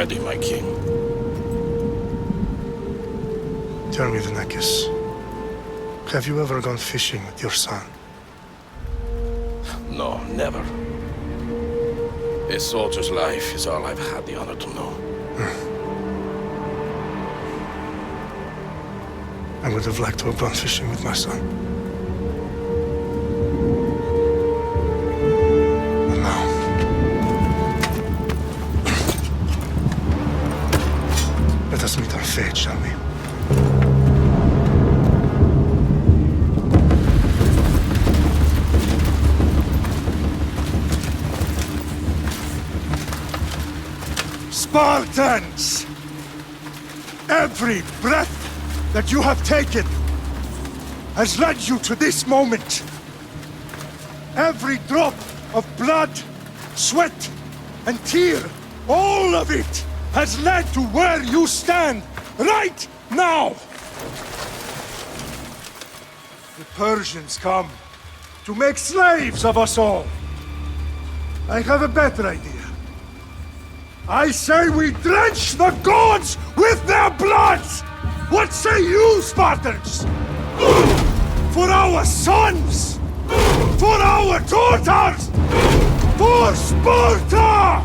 ready, my king. Tell me, Vinakis, have you ever gone fishing with your son? No, never. A soldier's life is all I've had the honor to know. I would have liked to have gone fishing with my son. But now... let us meet our fate, shall we? Spartans! Every breath that you have taken has led you to this moment. Every drop of blood, sweat, and tear, all of it has led to where you stand right now. The Persians come to make slaves of us all. I have a better idea. I say we drench the gods with their blood! What say you, Spartans? For our sons! For our daughters! For Sparta!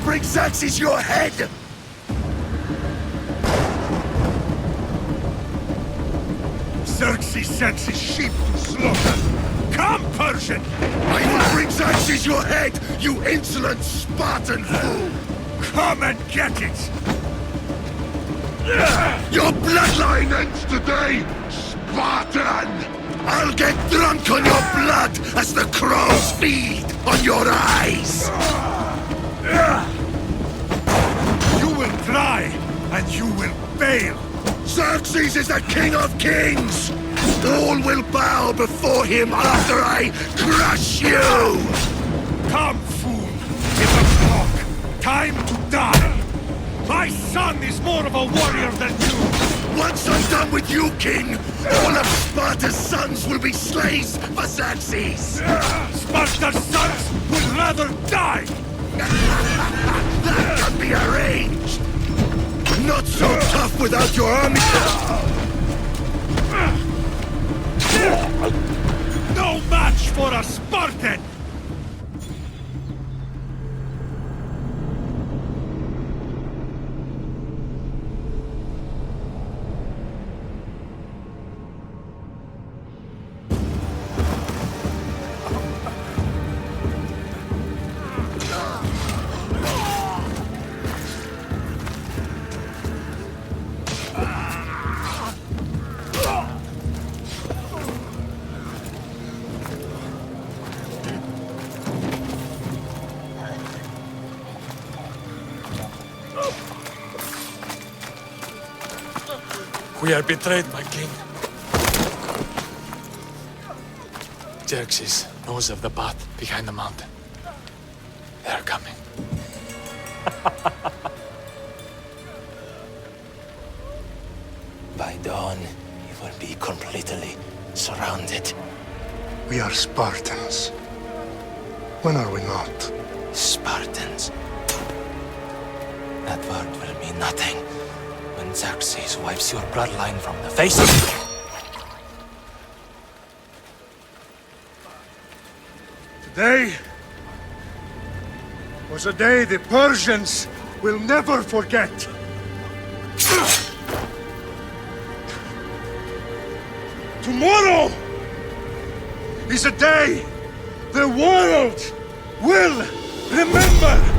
bring Xerxes your head! Xerxes sends his sheep to slaughter. Come, Persian! I will bring Xerxes your head, you insolent Spartan fool! Come and get it! Your bloodline ends today, Spartan! I'll get drunk on your blood as the crows feed on your eyes! You will try, and you will fail! Xerxes is the king of kings! All will bow before him after I crush you! Come, fool! It's o'clock! Time to die! My son is more of a warrior than you! Once I'm done with you, king, all of Sparta's sons will be slaves for Xerxes! Sparta's sons would rather die! That can be arranged! Not so tough without your army! No match for a Spartan! We are betrayed, my king. Xerxes knows of the path behind the mountain. They are coming. By dawn, you will be completely surrounded. We are Spartans. When are we not? Spartans. That word will mean nothing when Xerxes wipes your bloodline from the face of the... Today was a day the Persians will never forget. Tomorrow is a day the world will remember.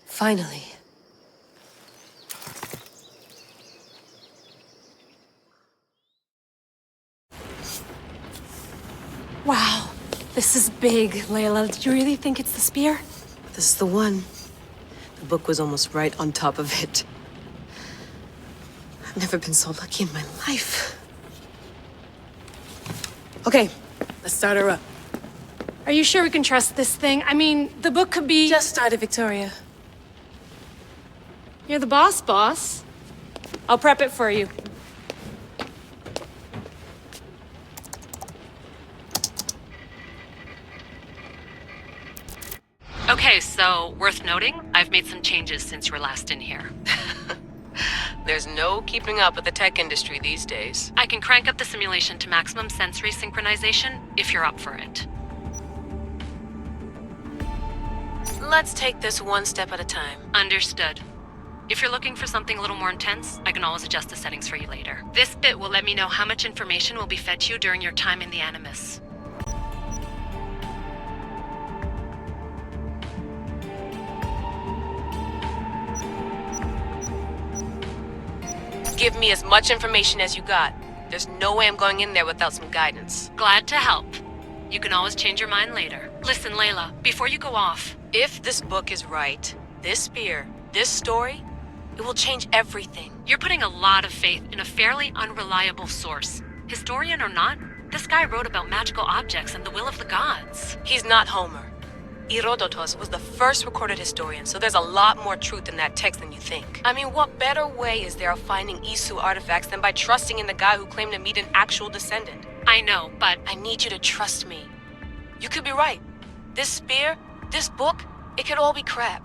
Finally. Wow, this is big, Layla. Did you really think it's the spear? This is the one. The book was almost right on top of it. I've never been so lucky in my life. Okay, let's start her up. Are you sure we can trust this thing? I mean, the book could be... Just started, Victoria. You're the boss. I'll prep it for you. Okay, so, worth noting, I've made some changes since you were last in here. There's no keeping up with the tech industry these days. I can crank up the simulation to maximum sensory synchronization, if you're up for it. Let's take this one step at a time. Understood. If you're looking for something a little more intense, I can always adjust the settings for you later. This bit will let me know how much information will be fed to you during your time in the Animus. Give me as much information as you got. There's no way I'm going in there without some guidance. Glad to help. You can always change your mind later. Listen, Layla, before you go off... If this book is right, this spear, this story, it will change everything. You're putting a lot of faith in a fairly unreliable source. Historian or not, this guy wrote about magical objects and the will of the gods. He's not Homer. Herodotus was the first recorded historian, so there's a lot more truth in that text than you think. I mean, what better way is there of finding Isu artifacts than by trusting in the guy who claimed to meet an actual descendant? I know, but... I need you to trust me. You could be right. This spear, this book, it could all be crap.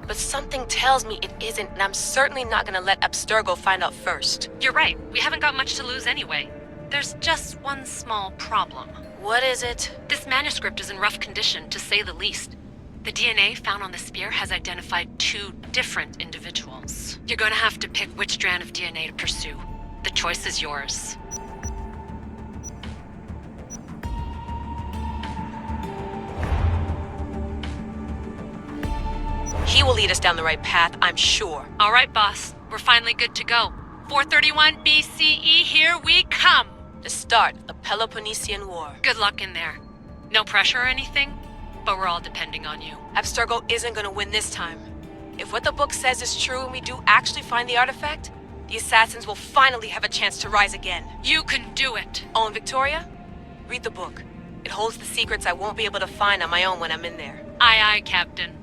but something tells me it isn't, and I'm certainly not gonna let Abstergo find out first. You're right. We haven't got much to lose anyway. There's just one small problem. What is it? This manuscript is in rough condition, to say the least. The DNA found on the spear has identified 2 different individuals. You're gonna have to pick which strand of DNA to pursue. The choice is yours. He will lead us down the right path, I'm sure. All right, boss. We're finally good to go. 431 BCE, here we come! The start of the Peloponnesian War. Good luck in there. No pressure or anything, but we're all depending on you. Abstergo isn't gonna win this time. If what the book says is true and we do actually find the artifact, the assassins will finally have a chance to rise again. You can do it! Oh, and Victoria? Read the book. It holds the secrets I won't be able to find on my own when I'm in there. Aye, aye, Captain.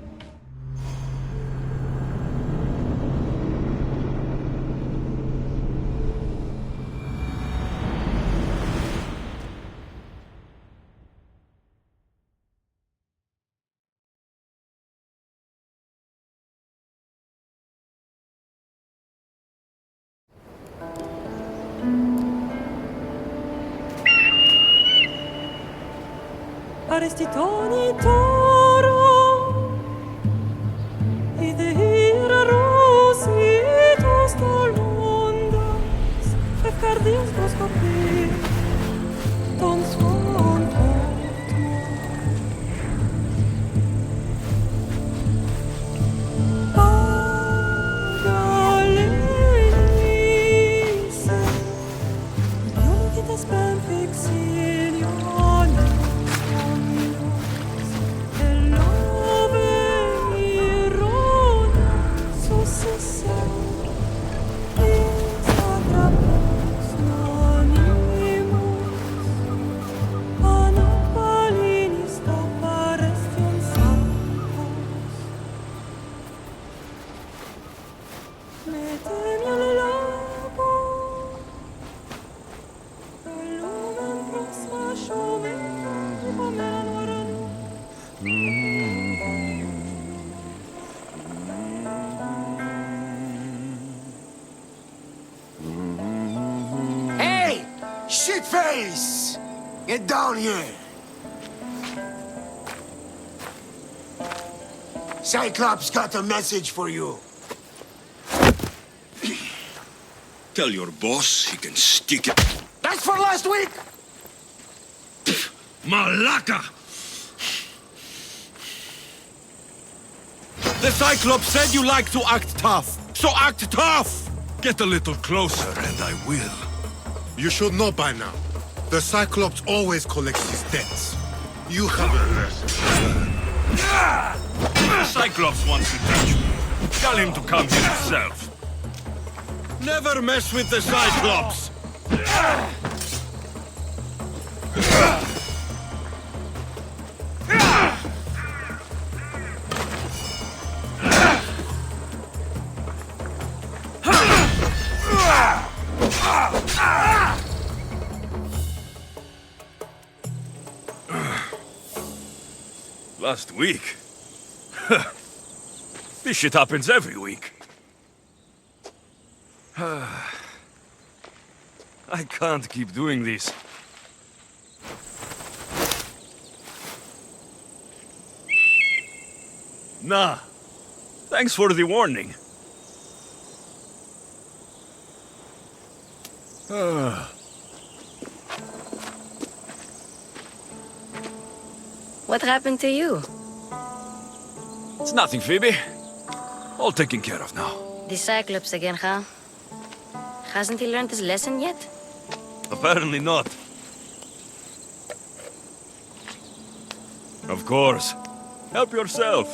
Arestitoni toro Idehira rositos dolondas Fecardios proscopir Ton suon Pagalenise Io che te spem fixilione Shitface! Get down here! Cyclops got a message for you. Tell your boss he can stick it. That's for last week! Malaka! The Cyclops said you like to act tough, so act tough! Get a little closer and I will. You should know by now. The Cyclops always collects his debts. You have a lesson to learn. The Cyclops wants to teach me. Tell him to come here himself. Never mess with the Cyclops! Last week? This shit happens every week. I can't keep doing this. Nah. Thanks for the warning. What happened to you? It's nothing, Phoebe. All taken care of now. The Cyclops again, huh? Hasn't he learned his lesson yet? Apparently not. Of course. Help yourself.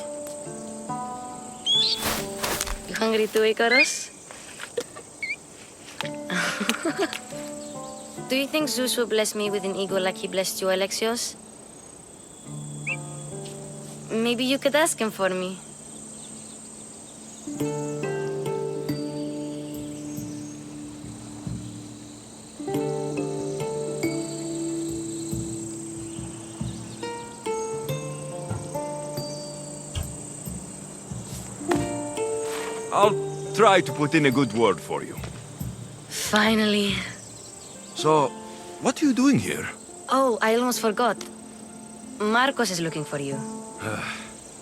You hungry too, Icarus? Do you think Zeus will bless me with an ego like he blessed you, Alexios? Maybe you could ask him for me. I'll try to put in a good word for you. Finally. So, what are you doing here? Oh, I almost forgot. Marcos is looking for you.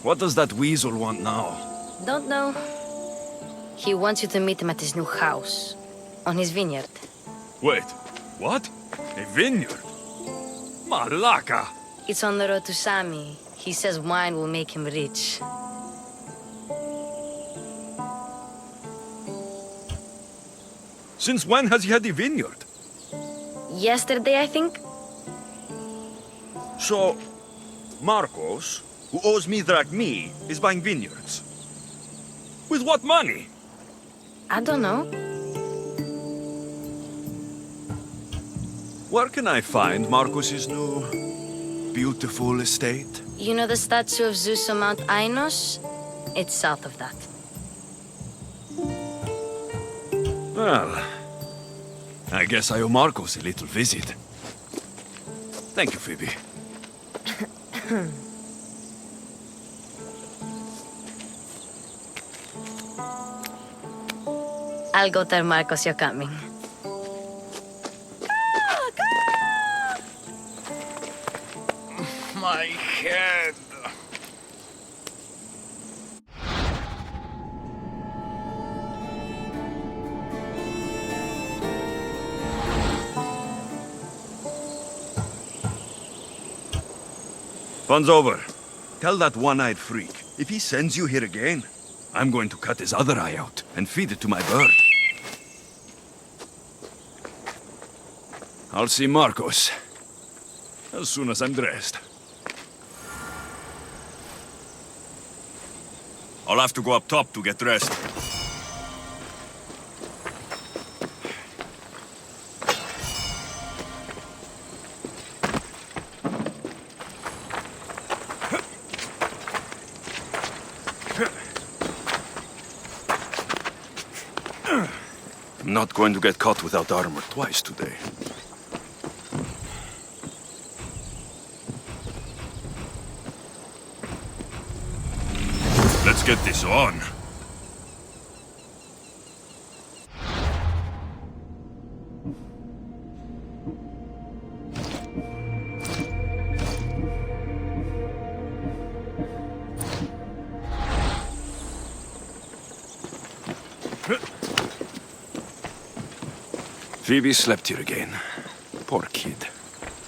What does that weasel want now? Don't know. He wants you to meet him at his new house. On his vineyard. Wait, what? A vineyard? Malaka! It's on the road to Sami. He says wine will make him rich. Since when has he had a vineyard? Yesterday, I think? So, Marcos, who owes me drachmi, is buying vineyards. With what money? I don't know. Where can I find Marcos's new, beautiful estate? You know the statue of Zeus on Mount Ainos? It's south of that. Well, I guess I owe Marcos a little visit. Thank you, Phoebe. I'll go tell Marcos you're coming. My head. Fun's over. Tell that one-eyed freak, if he sends you here again, I'm going to cut his other eye out and feed it to my bird. I'll see Marcos as soon as I'm dressed. I'll have to go up top to get dressed. I'm not going to get caught without armor twice today. Let's get this on. Phoebe slept here again. Poor kid.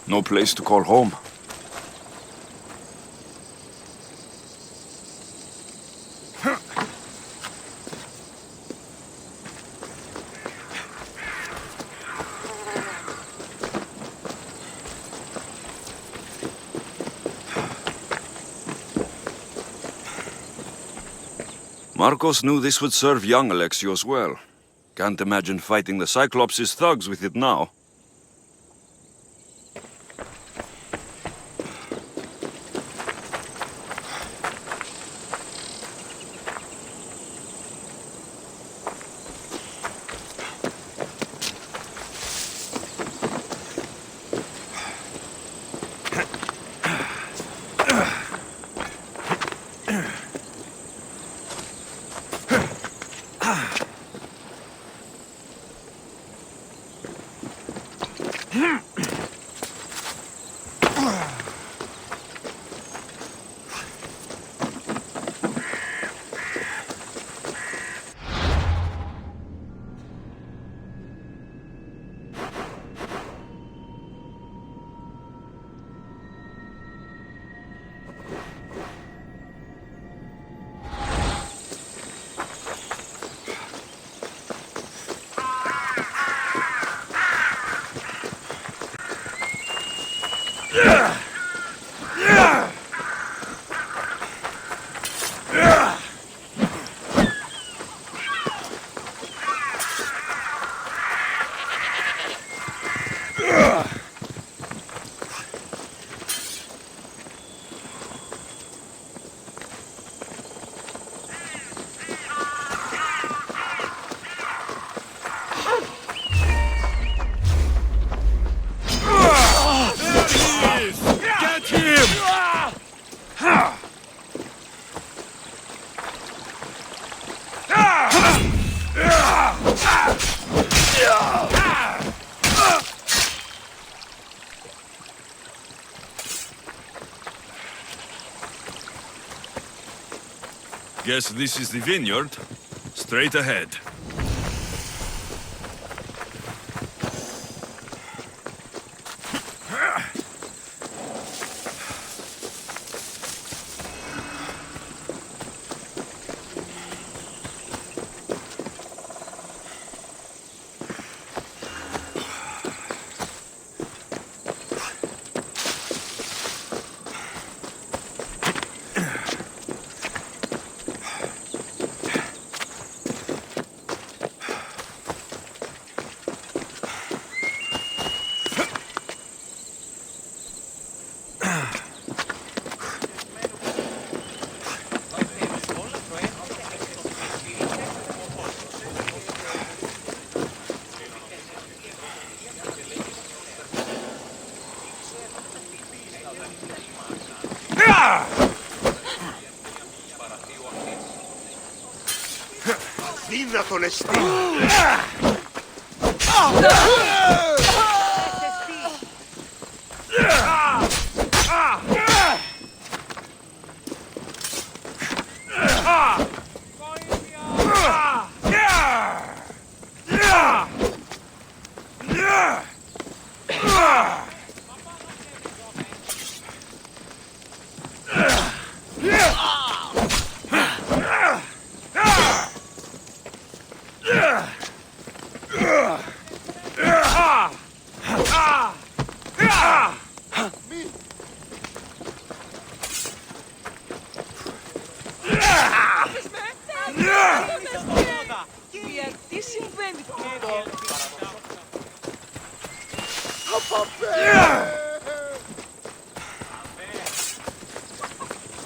No place to call home. Marcos knew this would serve young Alexios well. Can't imagine fighting the Cyclops' thugs with it now. Guess this is the vineyard. Straight ahead. Αδύνατον εστί!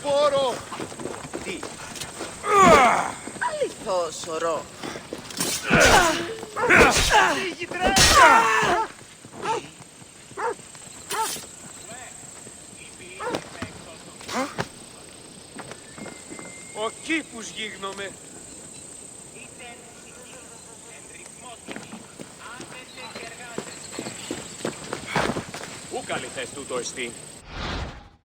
Μπορώ! Τι! Αληθώς, σωρό! Φύγει, Ο κήπους γίγνομαι. Πού καλή θες τούτο εστί?